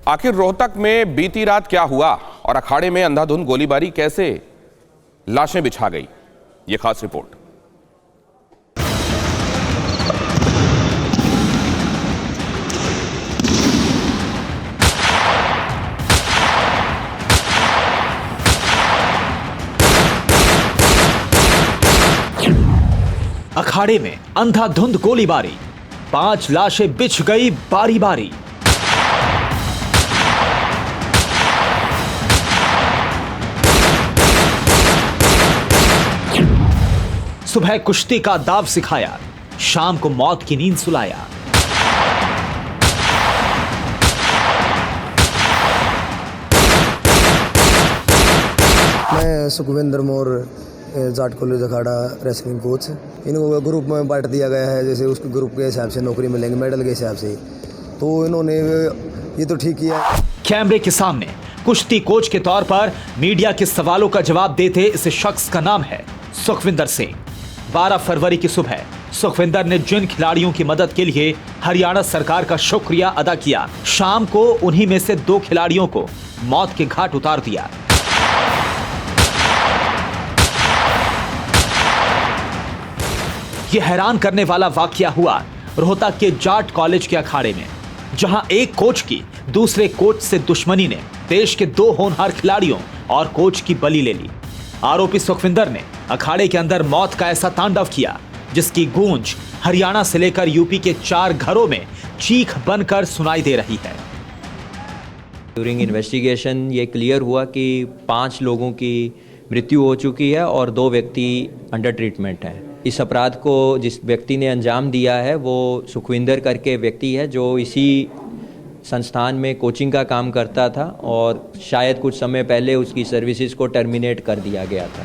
आखिर रोहतक में बीती रात क्या हुआ और अखाड़े में अंधाधुंध गोलीबारी कैसे लाशें बिछा गई, ये खास रिपोर्ट। अखाड़े में अंधाधुंध गोलीबारी, 5 लाशें बिछ गई बारी बारी। सुबह कुश्ती का दाव सिखाया, शाम को मौत की नींद सुलाया। मैं सुखविंदर मोर, जाट कॉलेज अखाड़ा रेसलिंग कोच। इनको ग्रुप में बांट दिया गया है, जैसे उसके ग्रुप के हिसाब से नौकरी मिलेंगे, मेडल के हिसाब से। तो इन्होंने ये तो ठीक किया। कैमरे के सामने कुश्ती कोच के तौर पर मीडिया के सवालों का जवाब देते इस शख्स का नाम है सुखविंदर सिंह। 12 फरवरी की सुबह सुखविंदर ने जिन खिलाड़ियों की मदद के लिए हरियाणा सरकार का शुक्रिया अदा किया, शाम को उन्हीं में से 2 खिलाड़ियों को मौत के घाट उतार दिया। यह हैरान करने वाला वाकया हुआ रोहतक के जाट कॉलेज के अखाड़े में, जहां एक कोच की दूसरे कोच से दुश्मनी ने देश के 2 होनहार खिलाड़ियों और कोच की बलि ले ली। आरोपी सुखविंदर ने अखाड़े के अंदर मौत का ऐसा तांडव किया जिसकी गूंज हरियाणा से लेकर यूपी के 4 घरों में चीख बनकर सुनाई दे रही है। ड्यूरिंग इन्वेस्टिगेशन ये क्लियर हुआ कि 5 लोगों की मृत्यु हो चुकी है और 2 व्यक्ति अंडर ट्रीटमेंट हैं। इस अपराध को जिस व्यक्ति ने अंजाम दिया है वो सुखविंदर करके व्यक्ति है, जो इसी संस्थान में कोचिंग का काम करता था और शायद कुछ समय पहले उसकी सर्विसेज को टर्मिनेट कर दिया गया था।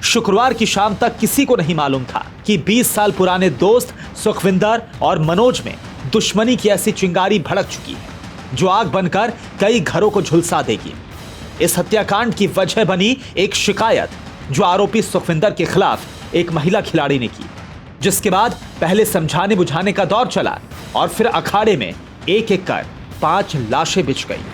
शुक्रवार की शाम तक किसी को नहीं मालूम था कि 20 साल पुराने दोस्त सुखविंदर और मनोज में दुश्मनी की ऐसी चिंगारी भड़क चुकी है जो आग बनकर कई घरों को झुलसा देगी। इस हत्याकांड की वजह बनी एक शिकायत जो आरोपी सुखविंदर के खिलाफ एक महिला खिलाड़ी ने की, जिसके बाद पहले समझाने बुझाने का दौर चला और फिर अखाड़े में एक एक कर 5 लाशें बिछ गई।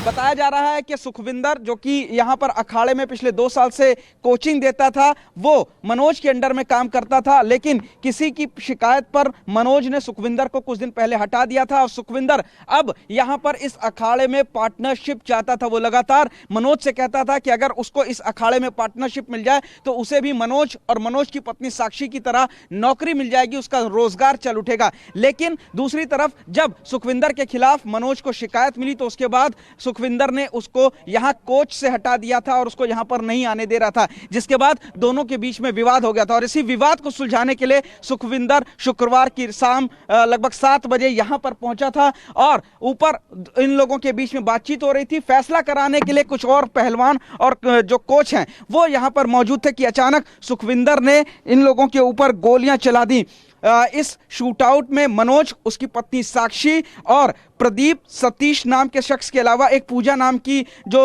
बताया जा रहा है कि सुखविंदर, जो कि यहां पर अखाड़े में पिछले 2 साल से कोचिंग देता था, वो मनोज के अंडर में काम करता था, लेकिन किसी की शिकायत पर मनोज ने सुखविंदर को कुछ दिन पहले हटा दिया था और सुखविंदर अब यहां पर इस अखाड़े में पार्टनरशिप चाहता था। वो लगातार मनोज से कहता था कि अगर उसको इस अखाड़े में पार्टनरशिप मिल जाए तो उसे भी मनोज और मनोज की पत्नी साक्षी की तरह नौकरी मिल जाएगी, उसका रोजगार चल उठेगा। लेकिन दूसरी तरफ जब सुखविंदर के खिलाफ मनोज को शिकायत मिली तो उसके बाद सुखविंदर ने उसको यहां कोच से हटा दिया था और उसको यहां पर नहीं आने दे रहा था, जिसके बाद दोनों के बीच में विवाद हो गया था। और इसी विवाद को सुलझाने के लिए सुखविंदर शुक्रवार की शाम लगभग 7 बजे यहां पर पहुंचा था और ऊपर इन लोगों के बीच में बातचीत हो रही थी। फैसला कराने के लिए कुछ और पहलवान और जो कोच हैं वो यहां पर मौजूद थे कि अचानक सुखविंदर ने इन लोगों के ऊपर गोलियां चला दी। इस शूटआउट में मनोज, उसकी पत्नी साक्षी और प्रदीप, सतीश नाम के शख्स के अलावा एक पूजा नाम की जो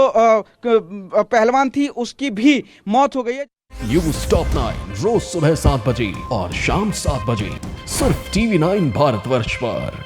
पहलवान थी उसकी भी मौत हो गई है। न्यूज़ टॉप 9 रोज सुबह 7 बजे और शाम 7 बजे सिर्फ TV9 भारतवर्ष पर।